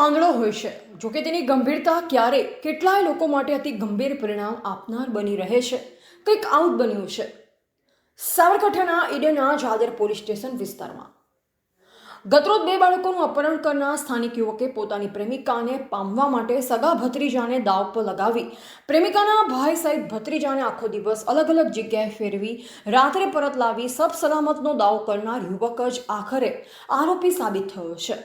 આંધળો હોય છે, જોકે તેની ગંભીરતા ક્યારેક કેટલાય લોકો માટે અતિ ગંભીર પરિણામ આપનાર બની રહે છે. કંઈક આવું જ બન્યું છે સાબરકાંઠાના ઈડરના જાદર પોલીસ સ્ટેશન વિસ્તારમાં. ગતરોજ 2 બાળકોનું અપહરણ કરનાર સ્થાનિક યુવકે પોતાની પ્રેમિકાને પામવા માટે સગા ભત્રીજાને દાવ પર લગાવી પ્રેમિકાના ભાઈ સહિત ભત્રીજાને આખો દિવસ અલગ અલગ જગ્યાએ ફેરવી રાત્રે પરત લાવી સબ સલામતનો દાવ કરનાર યુવક જ આખરે આરોપી સાબિત થયો છે.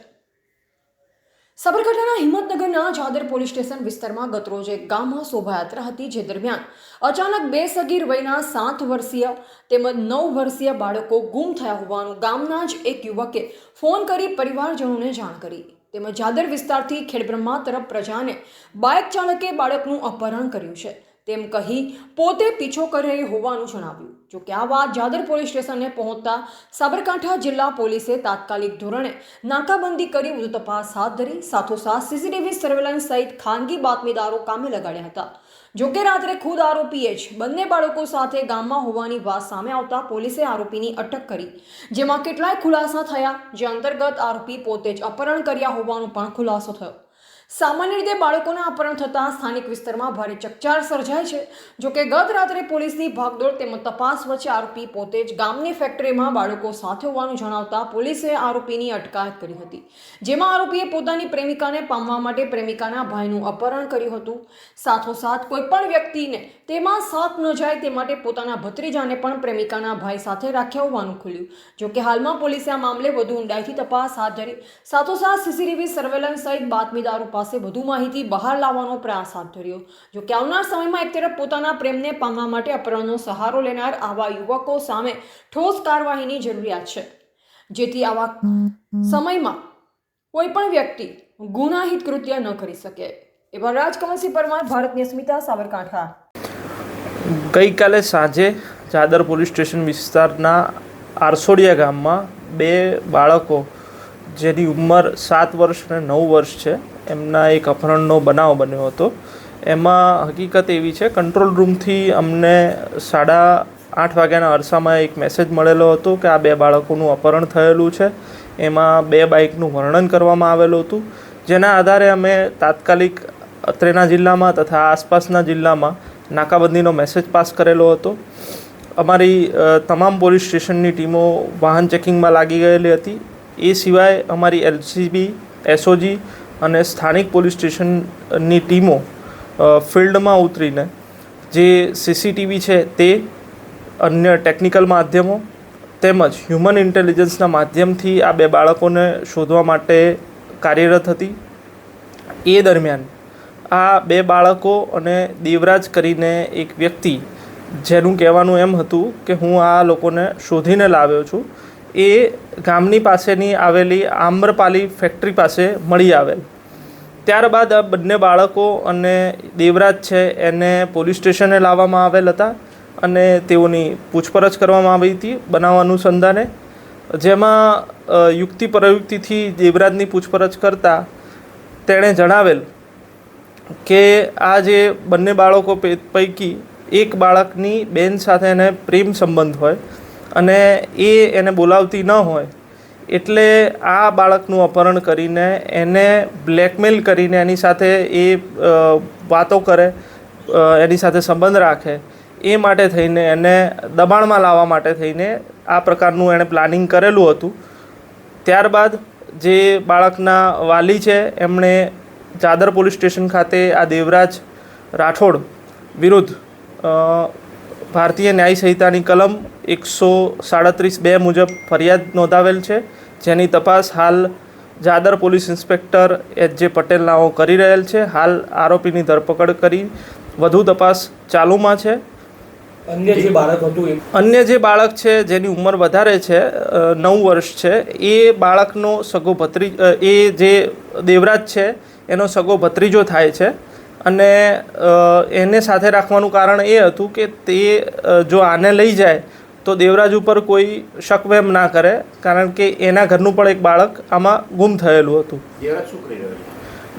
સાબરકાંઠાના હિંમતનગરના જાદર પોલીસ સ્ટેશન વિસ્તારમાં ગતરોજ એક ગામમાં શોભાયાત્રા હતી, જે દરમિયાન અચાનક 2 સગીર વયના 7 વર્ષીય તેમજ 9 વર્ષીય બાળકો ગુમ થયા હોવાનું ગામના જ એક યુવકે ફોન કરી પરિવારજનોને જાણ કરી. તેમજ જાદર વિસ્તારથી ખેડબ્રહ્મા તરફ પ્રજાને બાઇક ચાલકે બાળકનું અપહરણ કર્યું છે તેમ કહી પોતે પીછો કરી હોવાનું જણાવ્યું. જોકે આ વાત જાદર પોલીસ સ્ટેશને પહોંચતા સાબરકાંઠા જિલ્લા પોલીસે તાત્કાલિક ધોરણે નાકાબંધી કરી વધુ તપાસ હાથ ધરી. સાથોસાથ સીસીટીવી સર્વેલન્સ સહિત ખાનગી બાતમીદારો કામે લગાડ્યા હતા. જોકે રાત્રે ખુદ આરોપીએ જ બંને બાળકો સાથે ગામમાં હોવાની વાત સામે આવતા પોલીસે આરોપીની અટક કરી, જેમાં કેટલાય ખુલાસા થયા, જે અંતર્ગત આરોપી પોતે જ અપહરણ કર્યા હોવાનો પણ ખુલાસો થયો. સામાન્ય રીતે બાળકોના અપહરણ થતાં સ્થાનિક વિસ્તારમાં ભારે ચકચાર સર્જાય છે. જોકે ગત રાત્રે પોલીસની ભાગદોડ તેમજ તપાસ વચ્ચે આરોપી પોતે જ ગામની ફેક્ટરીમાં બાળકો સાથે હોવાનું જણાવતા પોલીસે આરોપીની અટકાયત કરી હતી, જેમાં આરોપીએ પોતાની પ્રેમિકાને પામવા માટે પ્રેમિકાના ભાઈનું અપહરણ કર્યું હતું. સાથોસાથ કોઈપણ વ્યક્તિને તેમાં સાથ ન જાય તે માટે પોતાના ભત્રીજાને પણ પ્રેમિકાના ભાઈ સાથે રાખ્યા હોવાનું ખુલ્યું. જોકે હાલમાં પોલીસે આ મામલે વધુ ઊંડાઈથી તપાસ હાથ ધરી. સાથોસાથ સીસીટીવી સર્વેલન્સ સહિત બાતમીદારો પાસે વધુ માહિતી બહાર લાવવાનો પ્રયાસ હાથ ધર્યો. જો કે આવનાર સમયમાં એક તરફ પોતાના પ્રેમને પામવા માટે અપહરણનો સહારો લેનાર આવા યુવકો સામે ઠોસ કાર્યવાહીની જરૂરિયાત છે, જેથી આવા સમયમાં કોઈ પણ વ્યક્તિ ગુનાહિત કૃત્ય ન કરી શકે. એવા રાજકમલસિંહ પરમાર, ભારતની અસ્મિતા, સાબરકાંઠા. ગઈકાલે સાંજે જાદર પોલીસ સ્ટેશન વિસ્તારના આરસોડિયા ગામમાં 2 બાળકો જેની ઉંમર 7 વર્ષ અને 9 વર્ષ છે એમના એક અપહરણનો બનાવ બન્યો હતો. એમાં હકીકત એવી છે, કંટ્રોલ રૂમથી અમને 8:30 વાગ્યાના અરસામાં એક મેસેજ મળેલો હતો કે આ 2 બાળકોનું અપહરણ થયેલું છે. એમાં 2 બાઇકનું વર્ણન કરવામાં આવેલું હતું, જેના આધારે અમે તાત્કાલિક અત્રેના જિલ્લામાં તથા આસપાસના જિલ્લામાં નાકાબંધીનો મેસેજ પાસ કરેલો હતો. અમારી તમામ પોલીસ સ્ટેશનની ટીમો વાહન ચેકિંગમાં લાગી ગયેલી હતી. એ સિવાય અમારી એલસીબી, એસઓજી અને સ્થાનિક પોલીસ સ્ટેશનની ટીમો ફિલ્ડમાં ઉતરીને જે સીસીટીવી છે તે, અન્ય ટેકનિકલ માધ્યમો તેમજ હ્યુમન ઇન્ટેલિજન્સના માધ્યમથી આ 2 બાળકોને શોધવા માટે કાર્યરત હતી. એ દરમિયાન આ 2 બાળકો અને દેવરાજ કરીને એક વ્યક્તિ, જેનું કહેવાનું એમ હતું કે હું આ લોકોને શોધીને લાવ્યો છું, એ ગામની પાસેની આવેલી આમ્રપાલી ફેક્ટરી પાસે મળી આવેલ. ત્યારબાદ આ બંને બાળકો અને દેવરાજ છે એને પોલીસ સ્ટેશને લાવવામાં આવેલ હતા અને તેઓની પૂછપરછ કરવામાં આવી હતી બનાવ અનુસંધાને, જેમાં યુક્તિ પ્રયુક્તિથી દેવરાજની પૂછપરછ કરતાં તેણે જણાવેલ કે આ જે બંને બાળકો પૈકી એક બાળકની બેન સાથે એને પ્રેમ સંબંધ હોય અને એ એને બોલાવતી ન હોય, એટલે આ બાળકનું અપહરણ કરીને એને બ્લેકમેલ કરીને એની સાથે એ વાતો કરે, એની સાથે સંબંધ રાખે, એ માટે થઈને એને દબાણમાં લાવવા માટે થઈને આ પ્રકારનું એણે પ્લાનિંગ કરેલું હતું. ત્યારબાદ જે બાળકના વાલી છે એમણે જાદર પોલીસ સ્ટેશન ખાતે આ દેવરાજ રાઠોડ વિરુદ્ધ ભારતીય ન્યાય સંહિતાની કલમ 137(2) મુજબ ફરિયાદ નોંધાવેલ છે, જેની તપાસ હાલ જાદર પોલીસ ઇન્સ્પેક્ટર એચ.જે. પટેલ નાઓ કરી રહેલ છે. હાલ આરોપીની ધરપકડ કરી વધુ તપાસ ચાલુમાં છે. અન્ય જે બાળક છે જેની ઉંમર વધારે છે, 9 વર્ષ છે, એ બાળકનો સગો ભત્રીજો, એ જે દેવરાજ છે એનો સગો ભત્રીજો થાય છે અને એને સાથે રાખવાનું કારણ એ હતું કે તે જો આને લઈ જાય તો દેવરાજ ઉપર કોઈ શકવેમ ના કરે, કારણ કે એના ઘરનું પણ એક બાળક આમાં ગુમ થયેલું હતું.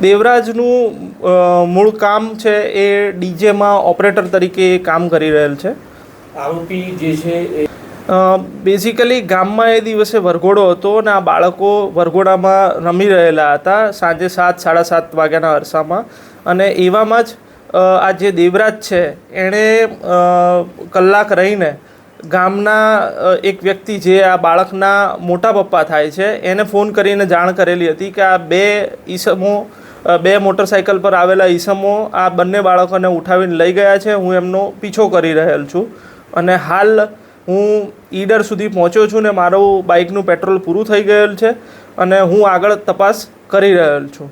દેવરાજનું મૂળ કામ છે એ ડીજેમાં ઓપરેટર તરીકે કામ કરી રહેલ છે. આરોપી જે છે બેઝિકલી ગામમાં એ દિવસે વરઘોડો હતો અને આ બાળકો વરઘોડામાં રમી રહેલા હતા સાંજે 7-7:30 વાગ્યાના અરસામાં. અને એવામાં જ આ જે દેવરાજ છે એણે કલાક રહીને ગામના એક વ્યક્તિ જે આ બાળકના મોટા પપ્પા થાય છે એને ફોન કરીને જાણ કરેલી હતી કે આ બે મોટરસાઇકલ પર આવેલા ઈસમો આ બંને બાળકોને ઉઠાવીને લઈ ગયા છે. હું એમનો પીછો કરી રહેલ છું અને હાલ હું ઈડર સુધી પહોંચ્યો છું ને મારું બાઇકનું પેટ્રોલ પૂરું થઈ ગયેલ છે અને હું આગળ તપાસ કરી રહેલ છું.